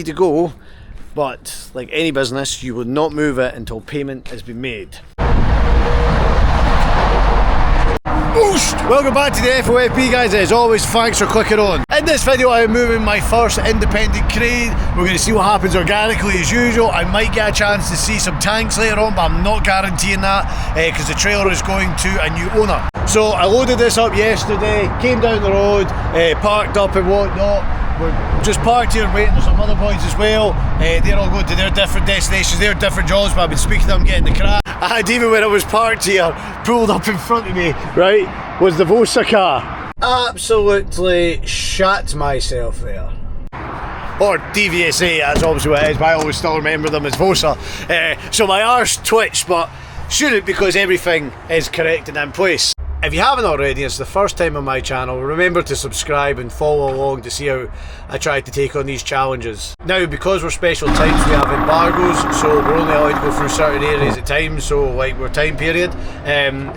to go, but like any business, you will not move it until payment has been made. Welcome back to the FOFB, guys. As always, thanks for clicking on. In this video I am moving my first independent crane. We're going to see what happens organically as usual. I might get a chance to see some tanks later on, but I'm not guaranteeing that because the trailer is going to a new owner. So I loaded this up yesterday, came down the road, parked up and whatnot. We're just parked here waiting for some other boys as well. They're all going to their different destinations, their different jobs, but I've been speaking to them, getting the crack. And even when I was parked here, pulled up in front of me, right, was the DVSA car. Absolutely shat myself there. Or DVSA, that's obviously what it is, but I always still remember them as DVSA. So my arse twitched, but shouldn't, because everything is correct and in place. If you haven't already, it's the first time on my channel, remember to subscribe and follow along to see how I try to take on these challenges. Now, because we're special times, we have embargoes, so we're only allowed to go through certain areas at times, so like we're time period.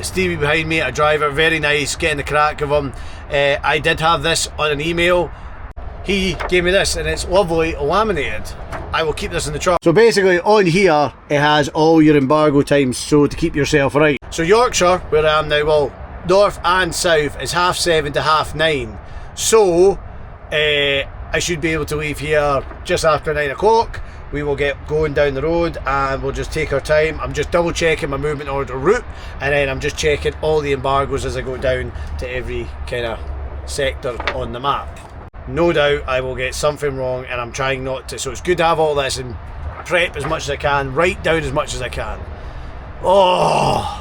Stevie behind me, a driver, very nice, getting the crack of him. I did have this on an email. He gave me this and it's lovely laminated. I will keep this in the truck. So basically on here, it has all your embargo times, so to keep yourself right. So Yorkshire, where I am now, well, north and south is 7:30 to 9:30, so I should be able to leave here just after 9 o'clock. We will get going down the road and we'll just take our time. I'm just double checking my movement order route, and then I'm just checking all the embargoes as I go down to every kind of sector on the map. No doubt I will get something wrong, and I'm trying not to, so it's good to have all this and prep as much as I can, write down as much as I can. Oh,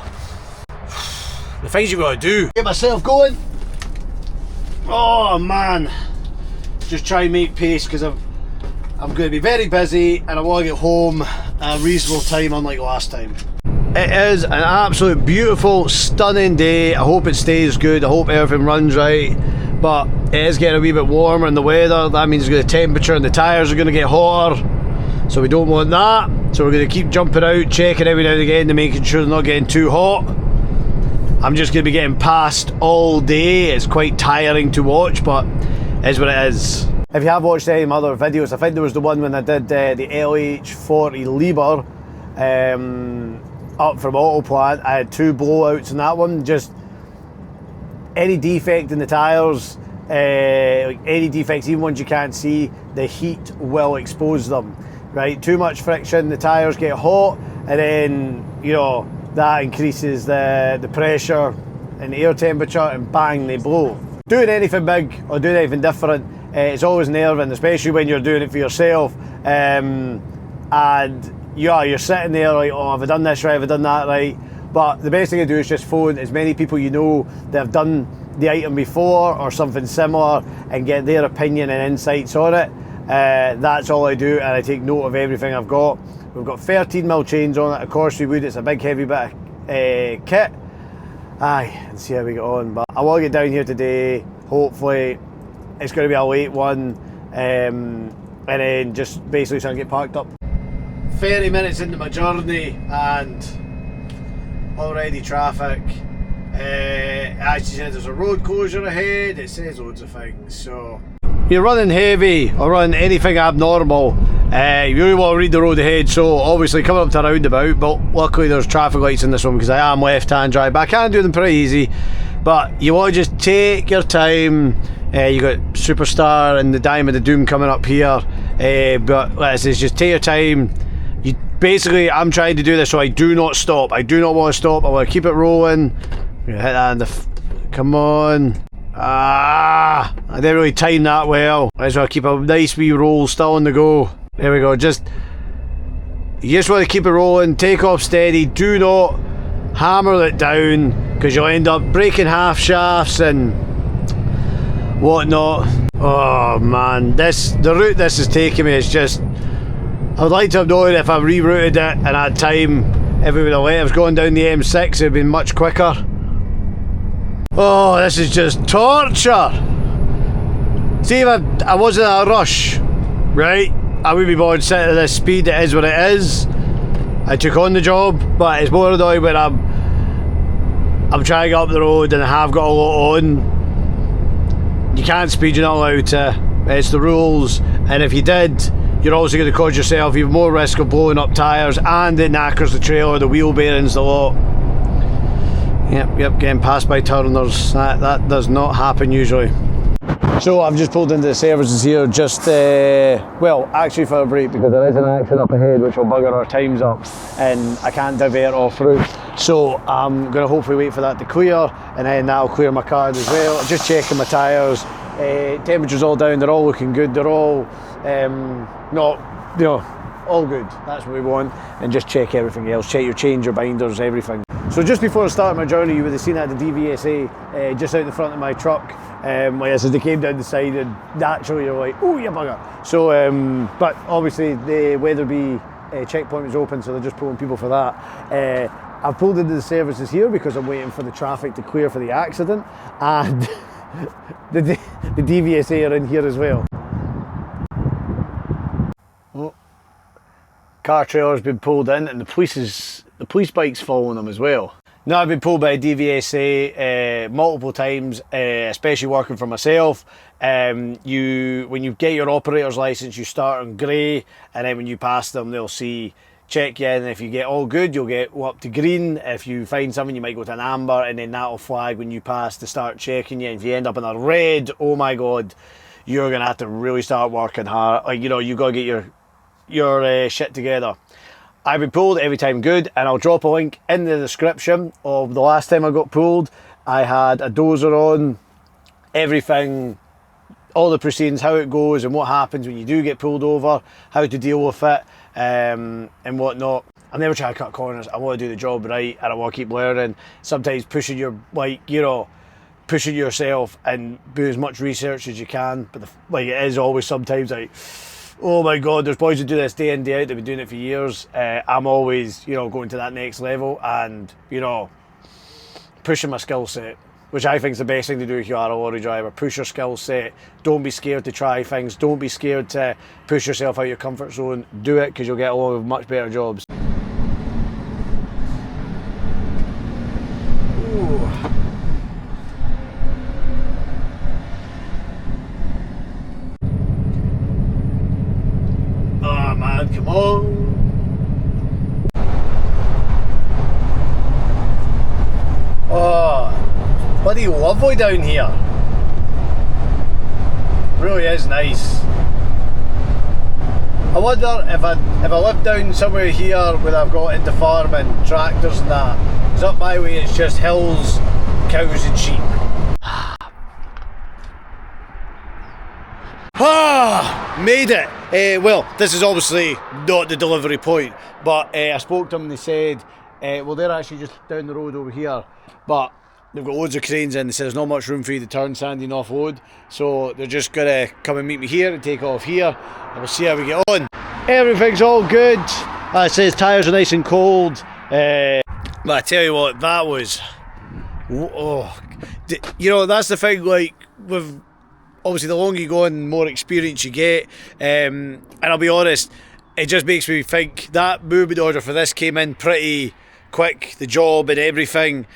the things you gotta do. Get myself going. Oh man. Just try and make pace, because I'm going to be very busy and I want to get home at a reasonable time, unlike last time. It is an absolute beautiful, stunning day. I hope it stays good. I hope everything runs right. But it is getting a wee bit warmer in the weather. That means the temperature and the tyres are going to get hotter. So we don't want that. So we're going to keep jumping out, checking every now and again to making sure they're not getting too hot. I'm just going to be getting passed all day. It's quite tiring to watch, but it is what it is. If you have watched any of my other videos, I think there was the one when I did the LH40 Liber up from Autoplant. I had 2 blowouts in that one. Just any defect in the tyres, like any defects, even ones you can't see, the heat will expose them. Right, too much friction, the tyres get hot, and then, you know, that increases the pressure and the air temperature, and bang, they blow. Doing anything big or doing anything different, it's always nerving, especially when you're doing it for yourself. And yeah, you're sitting there like, oh, have I done this right, have I done that right? But the best thing to do is just phone as many people you know that have done the item before or something similar and get their opinion and insights on it. That's all I do, and I take note of everything I've got. We've got 13mm chains on it, of course we would, it's a big heavy bit of kit. Aye, and see how we get on. But I want to get down here today, hopefully it's going to be a late one, and then just basically try and get parked up. 30 minutes into my journey and already traffic. It actually says there's a road closure ahead, it says loads of things, so you're running heavy or running anything abnormal, you really want to read the road ahead. So obviously coming up to a roundabout, but luckily there's traffic lights in this one because I am left hand drive, but I can do them pretty easy. But you want to just take your time. You got Superstar and the Diamond of Doom coming up here, but like I say, just take your time. You basically, I'm trying to do this so I do not stop. I do not want to stop. I want to keep it rolling. Hit that in the come on. I didn't really time that well. I just want to keep a nice wee roll still on the go. There we go. You just want to keep it rolling, take off steady, do not hammer it down because you'll end up breaking half shafts and whatnot. Oh man, the route this is taking me is just, I would like to have known if I rerouted it and had time, if we would have let us going down the M6 it would have been much quicker. Oh, this is just torture. See, if I wasn't in a rush, right, I would be bored sitting at this speed. It is what it is. I took on the job, but it's more annoying when I'm trying to get up the road and I have got a lot on. You can't speed, you're not allowed to. It's the rules, and if you did, you're also going to cause yourself even more risk of blowing up tyres, and it knackers the trailer, the wheel bearings, the lot. Yep, getting passed by turners, that does not happen usually. So I've just pulled into the services here, just well, actually for a break, because there is an accident up ahead which will bugger our times up and I can't divert off route. So I'm going to hopefully wait for that to clear, and then that'll clear my card as well. Just checking my tyres, temperature's all down, they're all looking good, they're all not, you know, all good. That's what we want. And just check everything else, check your change, your binders, everything. So just before I started my journey, you would have seen at the DVSA just out the front of my truck. Like as they came down the side, and naturally you're like, oh, you bugger. So, but obviously the Weatherby checkpoint was open, so they're just pulling people for that. I've pulled into the services here because I'm waiting for the traffic to clear for the accident, and the DVSA are in here as well. Oh. Car trailer's been pulled in, and the police bike's following them as well. Now, I've been pulled by a DVSA multiple times, especially working for myself. When you get your operator's license, you start on grey, and then when you pass them, they'll check you, and if you get all good, you'll get up to green. If you find something, you might go to an amber, and then that'll flag when you pass to start checking you. And if you end up in a red, oh my god, you're gonna have to really start working hard. Like, you know, you gotta get your shit together. I've been pulled every time good, and I'll drop a link in the description of the last time I got pulled. I had a dozer on, everything, all the proceedings, how it goes and what happens when you do get pulled over, how to deal with it, and whatnot. I'm never trying to cut corners. I want to do the job right, and I want to keep learning. Sometimes pushing your, like, you know, pushing yourself and do as much research as you can. But like, it is always sometimes like, oh my god, there's boys who do this day in, day out, they've been doing it for years. I'm always, you know, going to that next level and, you know, pushing my skill set, which I think is the best thing to do if you are a lorry driver. Push your skill set. Don't be scared to try things. Don't be scared to push yourself out of your comfort zone. Do it, because you'll get along with much better jobs. Ooh. Oh man, come on. Oh, bloody lovely down here. Really is nice. I wonder if I lived down somewhere here where I've got into farming, tractors and that, because up my way it's just hills, cows and sheep. Made it. Well, this is obviously not the delivery point, but I spoke to them and they said, well, they're actually just down the road over here, but they've got loads of cranes in. They said there's not much room for you to turn, Sandy, and offload, so they're just going to come and meet me here and take off here, and we'll see how we get on. Everything's all good. It says tyres are nice and cold, but I tell you what, that was, oh, you know, that's the thing, like, with obviously the longer you go on, the more experience you get, and I'll be honest, it just makes me think that movement order for this came in pretty quick, the job and everything.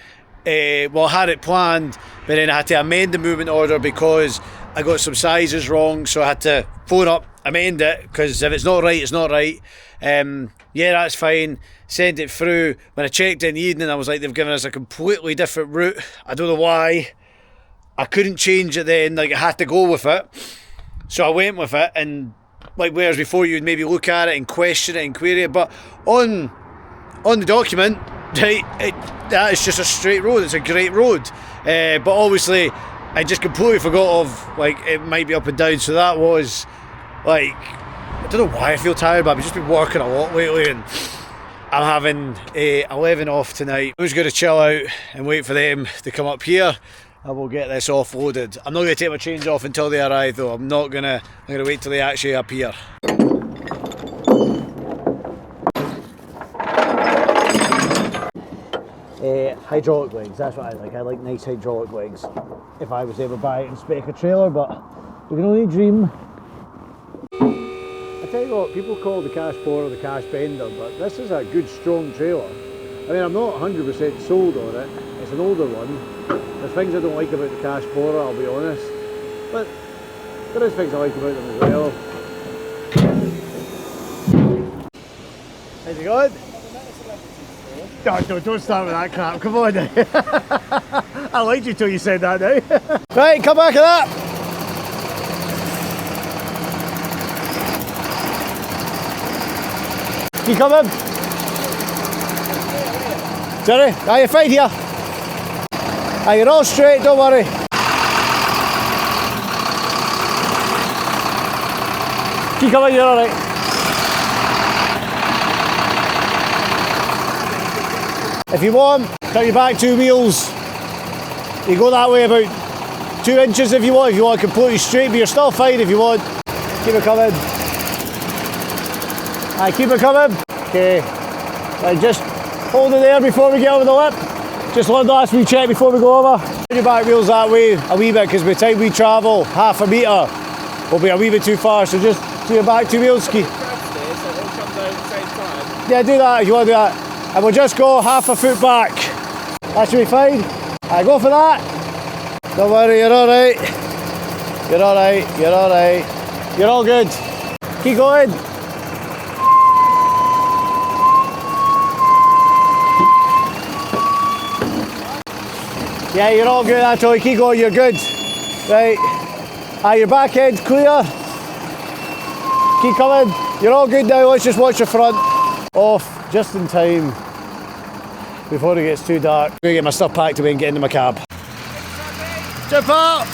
Well, I had it planned, but then I had to amend the movement order because I got some sizes wrong, so I had to phone up, amend it, because if it's not right, it's not right. Yeah, that's fine. Sent it through. When I checked in the evening, I was like, they've given us a completely different route. I don't know why. I couldn't change it then, like I had to go with it. So I went with it, and like whereas before you'd maybe look at it and question it and query it, but on the document, that is just a straight road, it's a great road. But obviously I just completely forgot of, like, it might be up and down, so that was like, I don't know why I feel tired, but I've just been working a lot lately, and I'm having 11 off tonight. I'm just going to chill out and wait for them to come up here. I will get this offloaded. I'm not going to take my chains off until they arrive though. I'm going to wait till they actually appear. Hydraulic legs, that's what I like. I like nice hydraulic legs. If I was ever buy it and spec a trailer, but we can only dream. I tell you what, people call the cash borer the cash bender, but this is a good strong trailer. I mean, I'm not 100% sold on it. It's an older one. There's things I don't like about the cash borer, I'll be honest, but there is things I like about them as well. How's it going? Don't start with that crap, come on. I liked you till you said that now. Right, come back at that. You coming? Sorry? Are you fine here? Are you all straight, don't worry. Keep coming, you're alright. If you want, turn your back 2 wheels. You go that way about 2 inches if you want. If you want completely straight, but you're still fine if you want. Keep it coming. Aye, keep it coming. Okay. Right, just hold it there before we get over the lip. Just one last wee check before we go over. Turn your back wheels that way a wee bit, because by the time we travel half a metre, we'll be a wee bit too far. So just do your back 2 wheels. Yeah, do that if you want to do that. And we'll just go half a foot back. That should be fine. Alright, go for that. Don't worry, you're alright. You're alright, you're alright. You're all good. Keep going. Yeah, you're all good, Anthony. Keep going, you're good. Right. Your back end's clear. Keep coming. You're all good now. Let's just watch your front. Off just in time before it gets too dark. I'm going to get my stuff packed away and get into my cab. Jump up!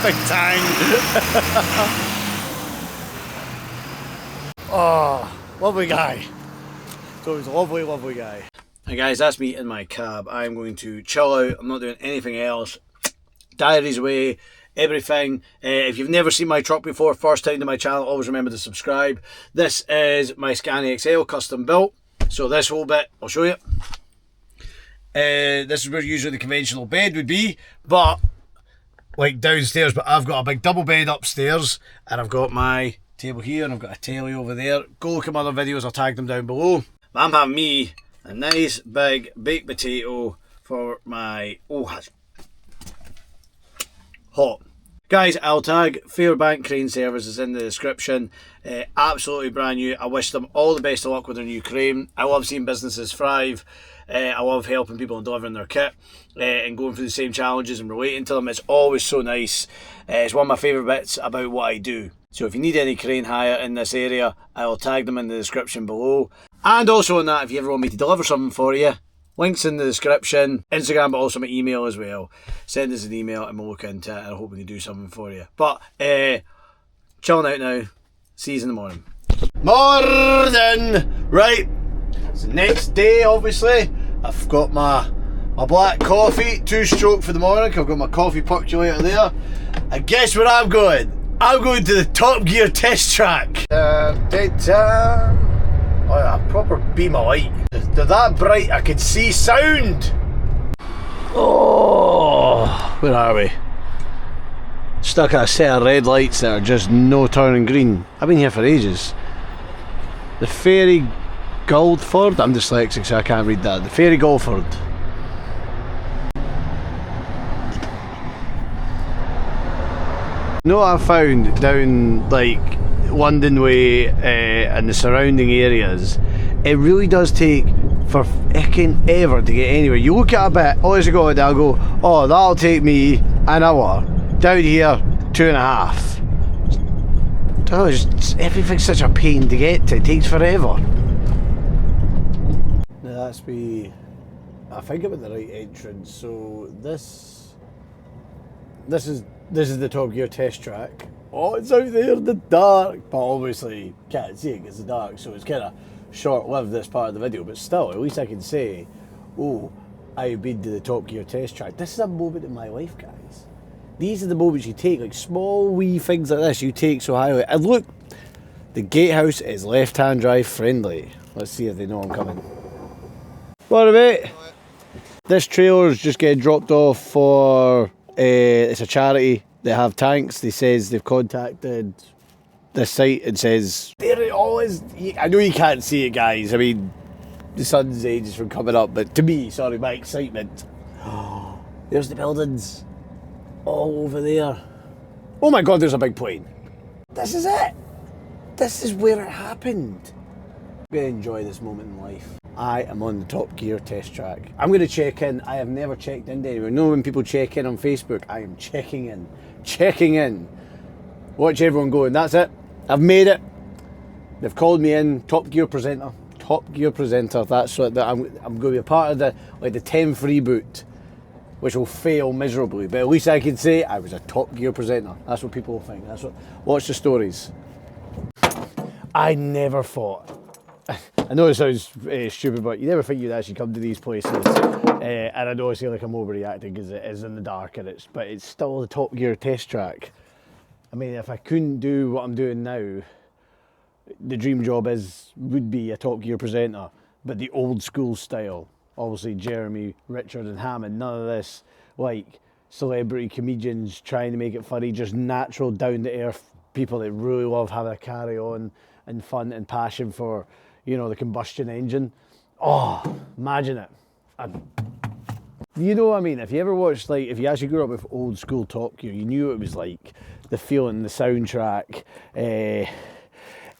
Big time. Oh, lovely guy. So he's a lovely, lovely guy. Hey guys, that's me in my cab. I'm going to chill out. I'm not doing anything else. Diaries away, everything. If you've never seen my truck before, first time to my channel, always remember to subscribe. This is my Scania XL, custom built. So this whole bit, I'll show you. This is where usually the conventional bed would be, but like downstairs, but I've got a big double bed upstairs, and I've got my table here, and I've got a telly over there. Go look at my other videos, I'll tag them down below. But I'm having me a nice big baked potato for my, oh, that's hot. Guys, I'll tag Fairbank Crane Services in the description. Absolutely brand new. I wish them all the best of luck with their new crane. I love seeing businesses thrive. I love helping people and delivering their kit and going through the same challenges and relating to them. It's always so nice. It's one of my favourite bits about what I do. So if you need any crane hire in this area, I'll tag them in the description below. And also on that, if you ever want me to deliver something for you, links in the description, Instagram, but also my email as well. Send us an email and we'll look into it, and I hope we can do something for you. But, chilling out now. See you in the morning. Morning! Right, it's the next day, obviously. I've got my black coffee, 2-stroke for the morning. I've got my coffee percolator there. And guess where I'm going? I'm going to the Top Gear test track. Oh yeah, a proper beam of light. They're that bright I could see sound. Oh, where are we? Stuck at a set of red lights that are just no turning green. I've been here for ages. The Ferry Guildford. I'm dyslexic so I can't read that. The Ferry Guildford. You know what I found down like London Way and the surrounding areas, it really does take for fucking ever to get anywhere. You look at a bit, honest to God, I'll go, oh, that'll take me an hour. Down here, 2.5. Oh, everything's such a pain to get to. It takes forever. Now that's me. I think I'm at the right entrance. So this is the Top Gear test track. Oh, it's out there in the dark, but obviously can't see it because it's dark, so it's kind of short-lived, this part of the video, but still, at least I can say, oh, I've been to the Top Gear test track. This is a moment in my life, guys. These are the moments you take, like small wee things like this you take so highly. And look, the gatehouse is left-hand drive friendly. Let's see if they know I'm coming. What mate? This trailer's just getting dropped off for, it's a charity. They have tanks. They says they've contacted this site and says there it all is. I know you can't see it, guys. I mean, the sun's ages from coming up, but to me, sorry, my excitement. There's the buildings all over there. Oh my God, there's a big plane. This is it. This is where it happened. I'm going to enjoy this moment in life. I am on the Top Gear test track. I'm going to check in. I have never checked in anywhere. You know when people check in on Facebook? I am checking in. Checking in. Watch everyone go, and that's it. I've made it. They've called me in. Top Gear presenter. Top Gear presenter. That's what I'm going to be a part of the 10th reboot, which will fail miserably. But at least I can say I was a Top Gear presenter. That's what people will think. That's what. Watch the stories. I never thought. I know it sounds stupid, but you never think you'd actually come to these places. And I know I feel like I'm overreacting because it is in the dark, but it's still the Top Gear test track. I mean, if I couldn't do what I'm doing now, the dream job would be a Top Gear presenter, but the old school style. Obviously, Jeremy, Richard, and Hammond. None of this like celebrity comedians trying to make it funny. Just natural, down to earth people that really love having a carry on and fun and passion for, you know, the combustion engine. Oh, imagine it. You know what I mean? If you ever watched, like, if you actually grew up with old school Top Gear, you knew it was like the feeling, the soundtrack,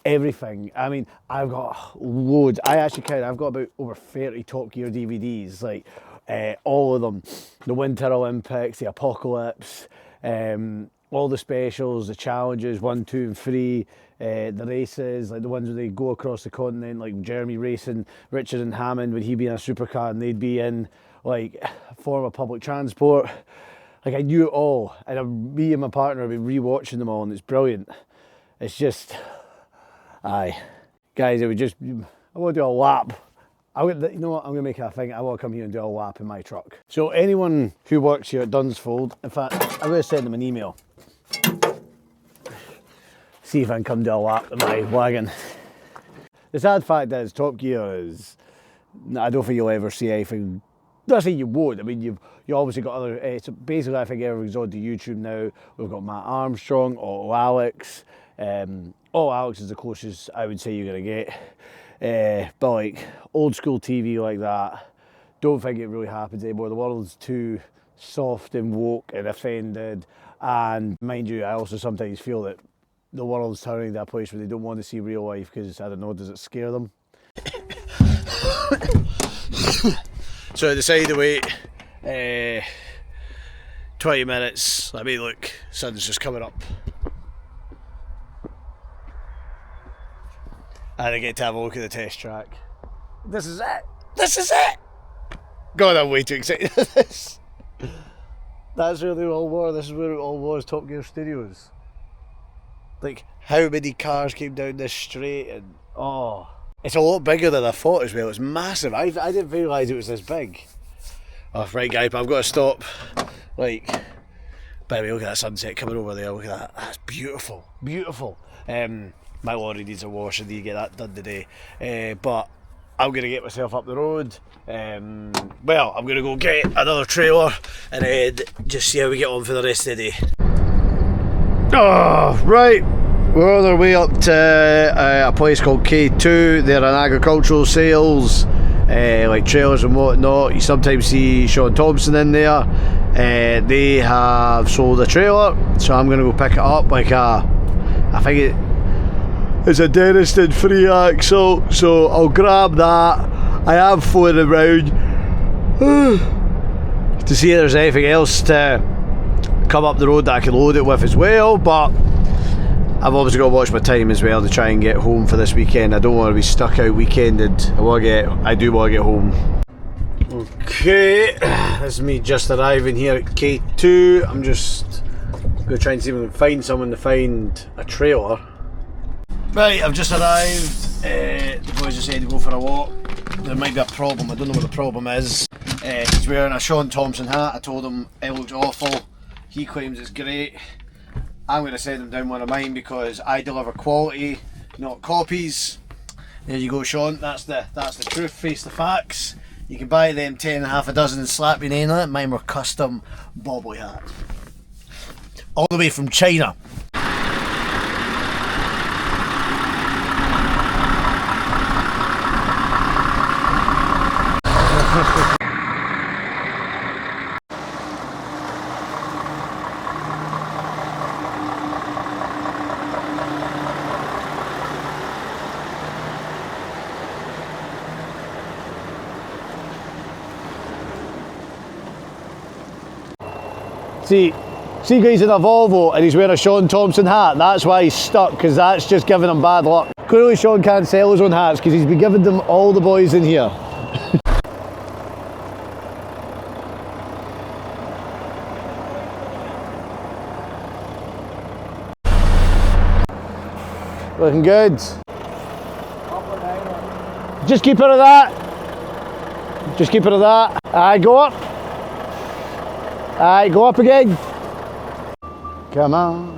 everything. I mean, I've got loads. I actually count, I've got about over 30 Top Gear DVDs, like all of them. The Winter Olympics, the Apocalypse, all the specials, the challenges, 1, 2, and 3, the races, like the ones where they go across the continent, like Jeremy racing Richard and Hammond, would he be in a supercar and they'd be in like a form of public transport. Like, I knew it all, and me and my partner have been re-watching them all, and it's brilliant. It's just, aye. Guys, I want to do a lap. You know what, I'm going to make it a thing. I want to come here and do a lap in my truck. So anyone who works here at Dunsfold, in fact, I'm going to send them an email. See if I can come do a lap in my wagon. The sad fact is, Top Gear is, I don't think you'll ever see anything. Not saying you won't. I mean, you obviously got other. So basically, I think everything's on to YouTube now. We've got Matt Armstrong, Otto Alex. Otto Alex is the closest I would say you're gonna get. But like old school TV like that, don't think it really happens anymore. The world's too soft and woke and offended. And mind you, I also sometimes feel that the world's turning to a place where they don't want to see real life because, I don't know, does it scare them? So I decided to wait 20 minutes. Let me look, sun's just coming up. And I get to have a look at the test track. This is it! This is it! God, I'm way too excited for this. That's where they all were. This is where it all was, Top Gear Studios. Like, how many cars came down this straight, and oh. It's a lot bigger than I thought as well. It's massive. I didn't realise it was this big. Oh, right, guys, but I've got to stop. Like, by the way, look at that sunset coming over there. Look at that. That's beautiful. Beautiful. My lorry needs a wash. I need to get that done today. But I'm going to get myself up the road. Well, I'm going to go get another trailer and then just see how we get on for the rest of the day. Oh, right. We're on our way up to a place called K2. They're an agricultural sales, like trailers and whatnot. You sometimes see Sean Thompson in there. They have sold a trailer, so I'm going to go pick it up. Like I think it's a Denniston 3-axle, so I'll grab that. I am floating around to see if there's anything else to come up the road that I can load it with as well, but I've obviously got to watch my time as well to try and get home for this weekend. I don't want to be stuck out weekended. I do want to get home. Okay, this is me just arriving here at K2. I'm just going to try and see if I can find someone to find a trailer. Right, I've just arrived. The boys just said to go for a walk. There might be a problem. I don't know what the problem is. He's wearing a Sean Thompson hat. I told him it looks awful. He claims it's great. I'm going to send him down one of mine because I deliver quality, not copies. There you go, Sean. That's the truth. Face the facts. You can buy them 10 and half a dozen and slap your name on it. Mine were custom bobbly hats, all the way from China. See guys in a Volvo and he's wearing a Sean Thompson hat, that's why he's stuck, because that's just giving him bad luck. Clearly Sean can't sell his own hats because he's been giving them all the boys in here. Looking good. Just keep it at that. Just keep it at that. Aye, go up. Aye, go up again. Come on.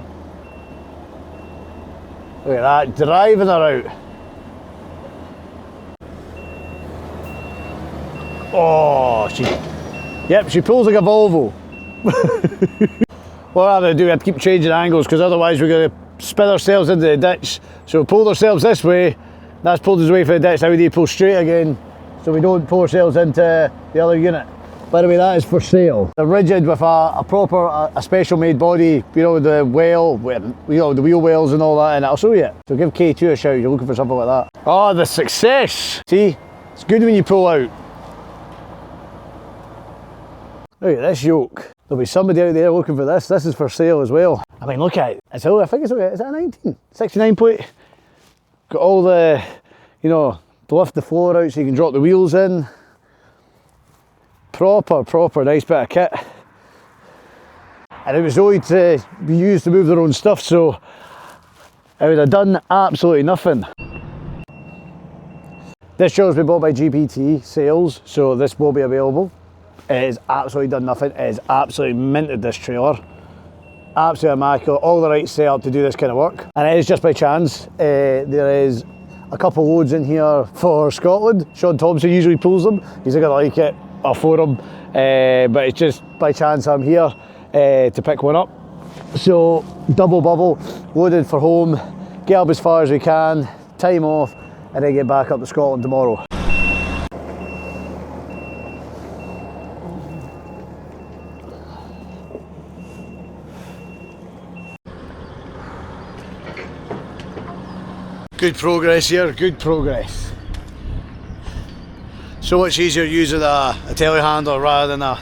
Look at that, driving her out. Oh, she pulls like a Volvo. What I'm going to do, we have to keep changing angles because otherwise we're going to spin ourselves into the ditch. So we pulled ourselves this way, that's pulled us away from the ditch, now we need to pull straight again so we don't pull ourselves into the other unit. By the way, that is for sale. They're rigid with a proper, a special made body, you know, the well, you know, the wheel wells and all that, and I'll show you. So give K2 a shout if you're looking for something like that. Oh, the success! See, it's good when you pull out. Look at this yoke. There'll be somebody out there looking for this. This is for sale as well. I mean, look at it. I think it's, is that a 19? 69 plate. Got all the, you know, to lift the floor out so you can drop the wheels in. Proper nice bit of kit. And it was only to be used to move their own stuff, so I would have done absolutely nothing. This trailer's been bought by GPT Sales, so this will be available. It has absolutely done nothing. It has absolutely minted this trailer. Absolutely immaculate, all the right setup to do this kind of work. And it is just by chance. There is a couple loads in here for Scotland. Sean Thompson usually pulls them. He's not gonna like it for him, but it's just by chance I'm here to pick one up. So double bubble, loaded for home, get up as far as we can, time off, and then get back up to Scotland tomorrow. Good progress here, good progress. So much easier using a telehandler rather than a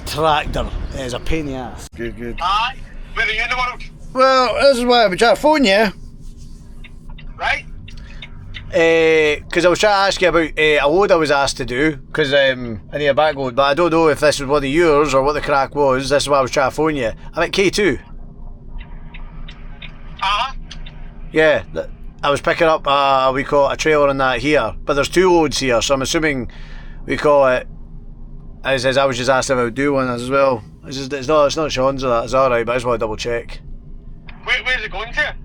tractor. It is a pain in the ass. Good. Aye, where are you in the world? Well, this is why I've been trying to phone you. Right? Because I was trying to ask you about a load I was asked to do, because I need a back load, but I don't know if this was one of yours or what the crack was. This is why I was trying to phone you. I'm at K2. Yeah. I was picking up we call it a trailer and that here, but there's two loads here, so I'm assuming we call it. I says I was just asked if I would do one as well. It's not Sean's or that. It's all right, but I just want to double check. Where's it going to?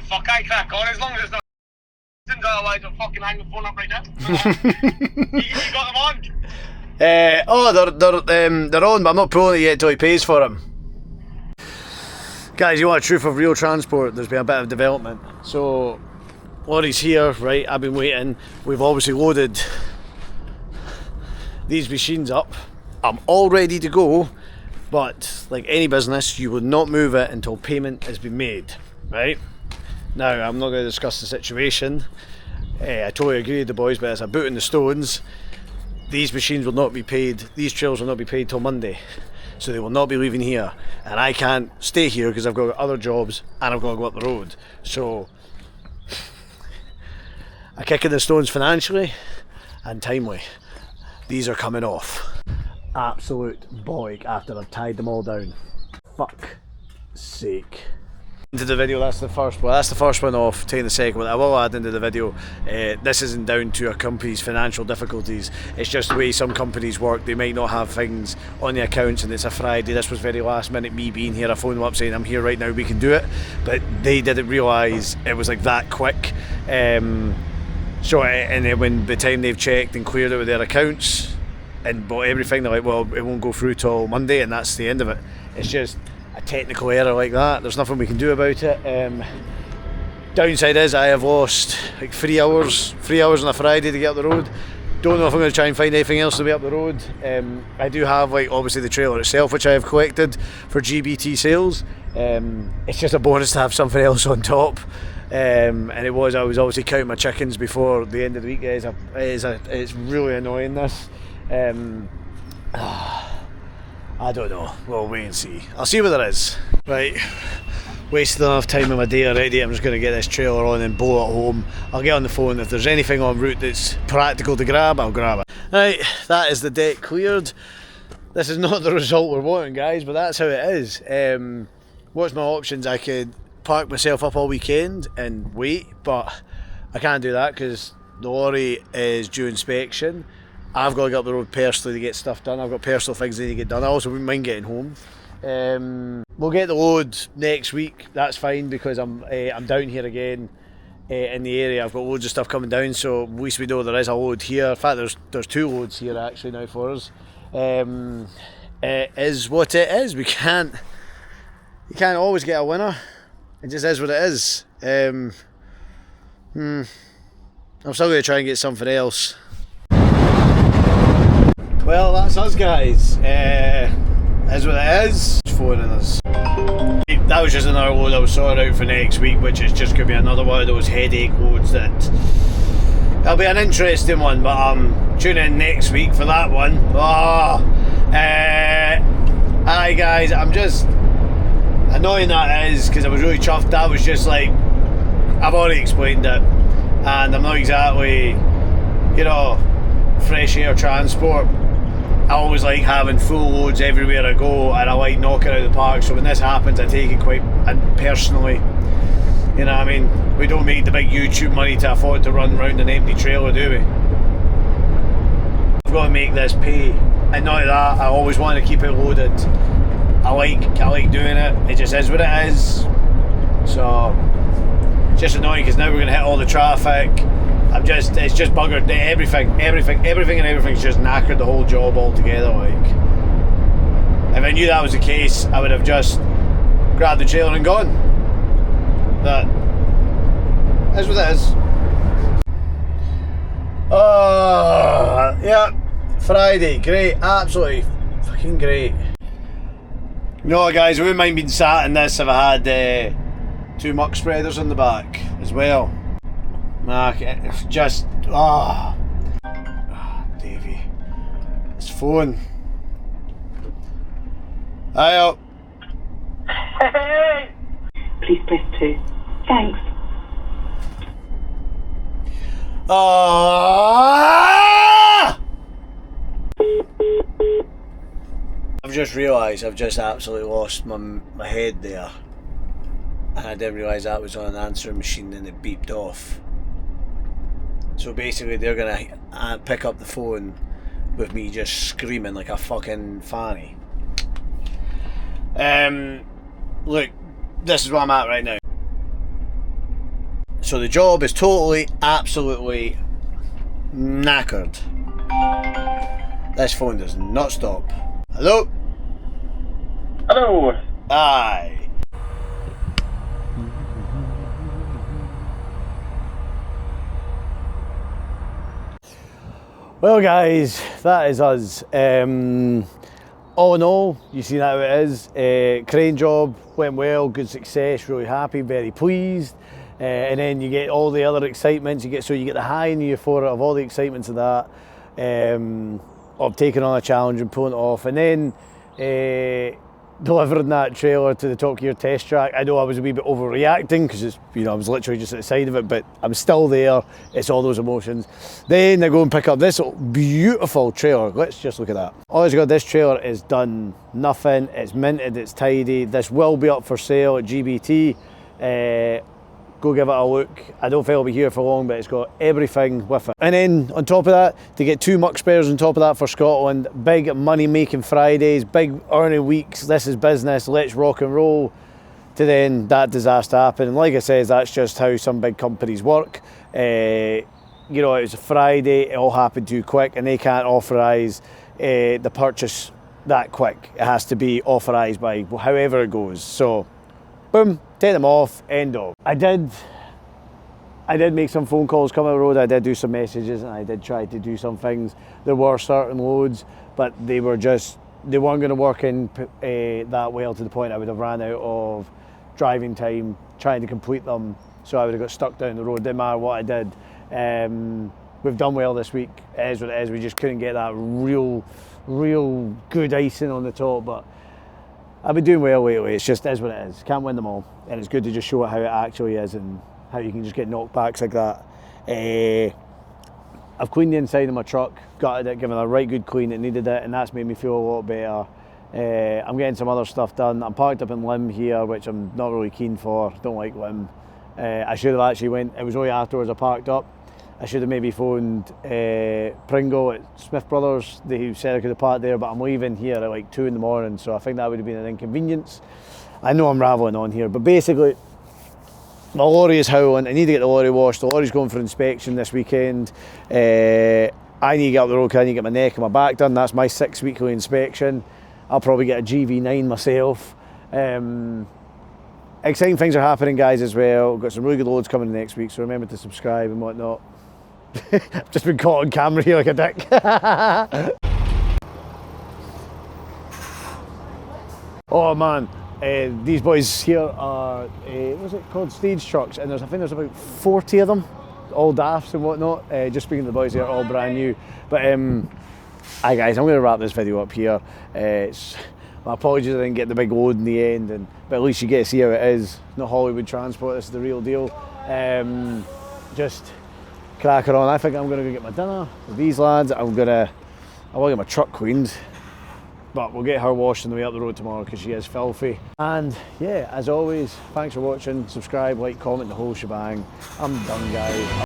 Fuck! I crack on as long as it's not. Otherwise, I'll fucking hang the phone up right now. You got them on? They're on, but I'm not pulling it yet till he pays for them. Guys, you want a truth of real transport? There's been a bit of development. So, lorry's here, right? I've been waiting. We've obviously loaded these machines up. I'm all ready to go, but like any business, you will not move it until payment has been made, right? Now, I'm not going to discuss the situation. I totally agree with the boys, but it's a boot in the stones. These machines will not be paid, these trailers will not be paid till Monday. So they will not be leaving here, and I can't stay here because I've got other jobs and I've got to go up the road. So a kick in the stones financially and timely. These are coming off. Absolute bollocks after I've tied them all down. Fuck sake. Into the video, that's the first one off, taking the second one. I will add into the video, this isn't down to a company's financial difficulties, it's just the way some companies work. They might not have things on the accounts and it's a Friday. This was very last minute, me being here. I phoned them up saying I'm here right now, we can do it, but they didn't realise it was like that quick. And then when the time they've checked and cleared it with their accounts and bought everything, they're like, well, it won't go through till Monday, and that's the end of it. It's just a technical error like that. There's nothing we can do about it. Downside is I have lost like 3 hours on a Friday to get up the road. Don't know if I'm going to try and find anything else to be up the road. I do have like obviously the trailer itself, which I have collected for GBT Sales. It's just a bonus to have something else on top. And I was obviously counting my chickens before the end of the week, guys. It's really annoying this. I don't know. We'll wait and see. I'll see what there is. Right. Wasted enough time in my day already. I'm just going to get this trailer on and blow it home. I'll get on the phone. If there's anything en route that's practical to grab, I'll grab it. Right, that is the deck cleared. This is not the result we're wanting, guys, but that's how it is. What's my options? I could park myself up all weekend and wait, but I can't do that because the lorry is due inspection. I've got to get up the road personally to get stuff done. I've got personal things that need to get done. I also wouldn't mind getting home. We'll get the load next week. That's fine because I'm down here again in the area. I've got loads of stuff coming down, so at least we know there is a load here. In fact, there's 2 loads here actually now for us. It is what it is. You can't always get a winner. It just is what it is. I'm still going to try and get something else. Well, that's us, guys. Is what it is. It's phoning us. That was just another load I was sorting out for next week, which is just going to be another one of those headache loads that it'll be an interesting one, but tune in next week for that one. Aye guys, I'm just annoying that is because I was really chuffed. That was just like, I've already explained it, and I'm not exactly, you know, fresh air transport. I always like having full loads everywhere I go, and I like knocking out the park, so when this happens I take it quite personally. You know what I mean? We don't make the big YouTube money to afford to run around an empty trailer, do we? I've got to make this pay, and not that, I always want to keep it loaded. I like doing it, it just is what it is. So, it's just annoying because now we're going to hit all the traffic. It's just buggered. Everything's just knackered the whole job altogether. Like, if I knew that was the case, I would have just grabbed the trailer and gone. That is what it is. Oh, yeah, Friday, great, absolutely fucking great. You know what, guys, I wouldn't mind being sat in this if I had 2 muck spreaders on the back as well. It's just, Davey, his phone. Hi. Hey! Please press 2. Thanks. I've just realised I've just absolutely lost my head there. And I didn't realise that was on an answering machine and it beeped off. So basically they're going to pick up the phone with me just screaming like a fucking fanny. Look, this is where I'm at right now. So the job is totally, absolutely knackered. This phone does not stop. Hello? Hello. Aye. Well guys, that is us. All in all, you see how it is. Crane job went well, good success, really happy, very pleased. And then you get all the other excitements. You get the high in you for it of all the excitements of that, of taking on a challenge and pulling it off, and then delivering that trailer to the Top Gear test track. I know I was a wee bit overreacting because it's, you know, I was literally just at the side of it, but I'm still there. It's all those emotions. Then I go and pick up this beautiful trailer. Let's just look at that. Oh my God, this trailer is done nothing. It's minted, it's tidy. This will be up for sale at GBT. Go give it a look. I don't think it'll be here for long, but it's got everything with it. And then on top of that, to get 2 muck spares on top of that for Scotland, big money making Fridays, big earning weeks, this is business, let's rock and roll, to then that disaster happen. And like I said, that's just how some big companies work. You know, it was a Friday, it all happened too quick, and they can't authorise the purchase that quick. It has to be authorised by however it goes. So, boom, take them off, end of. I did make some phone calls coming on the road, I did do some messages, and I did try to do some things. There were certain loads, but they weren't going to work in that well to the point I would have ran out of driving time trying to complete them, so I would have got stuck down the road. Didn't matter what I did. We've done well this week, it is what it is. We just couldn't get that real real good icing on the top, but I've been doing well lately. It's just is what it is. Can't win them all, and it's good to just show how it actually is and how you can just get knockbacks like that. I've cleaned the inside of my truck, gutted it, given it a right good clean. It needed it, and that's made me feel a lot better. I'm getting some other stuff done. I'm parked up in Lim here, which I'm not really keen for. Don't like Lim. I should have actually went. It was only afterwards I parked up. I should have maybe phoned Pringle at Smith Brothers. They said I could have parked there, but I'm leaving here at like 2 in the morning, so I think that would have been an inconvenience. I know I'm raveling on here, but basically, my lorry is howling. I need to get the lorry washed. The lorry's going for inspection this weekend. I need to get up the road because I need to get my neck and my back done. That's my 6 weekly inspection. I'll probably get a GV9 myself. Exciting things are happening, guys, as well. We've got some really good loads coming next week, so remember to subscribe and whatnot. I've just been caught on camera here like a dick. Oh man. These boys here are, what's it called, stage trucks, and I think there's about 40 of them, all dafts and whatnot. Just speaking to the boys here, all brand new. But hi guys, I'm going to wrap this video up here. My apologies I didn't get the big load in the end, but at least you get to see how it is. Not Hollywood transport, this is the real deal. Just crack her on. I think I'm going to go get my dinner with these lads. I will get my truck cleaned. But we'll get her washed on the way up the road tomorrow because she is filthy. And yeah, as always, thanks for watching. Subscribe, like, comment, the whole shebang. I'm done, guys.